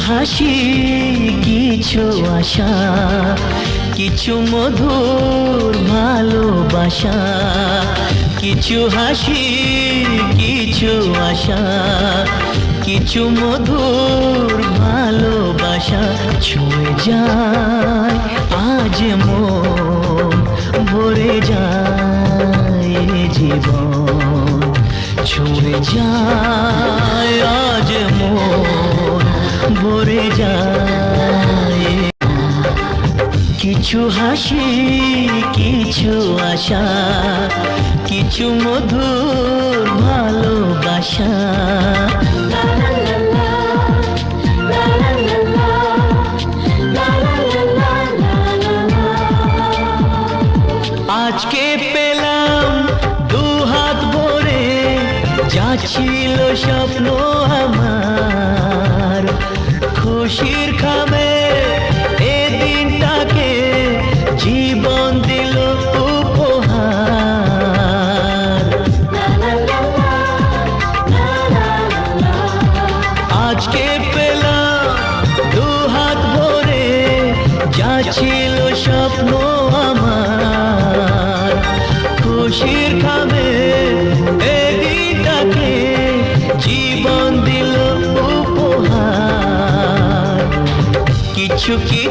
হাসি কিছু আশা, কিছু মধুর ভালোবাসা। কিছু হাসি কিছু আশা, কিছু মধুর ভালোবাসা। ছুঁয়ে যায় আজ মন, ভরে যায় জীবন। ছুঁয়ে যায় আজ মন, ভরে যায়। কিছু হাসি কিছু আশা, কিছু মধুর ভালোবাসা। আজকে পেলাম দু হাত ভরে, যা ছিল স্বপ্ন আমার। খুশির খামে এ দিনটাকে জীবন দিল উপহার। আজকে পেলাম দু হাত ভরে, যা ছিল স্বপ্ন আমার। খুশির খামে এ দিনটাকে জীবন দিল উপহার। কিছু কিছু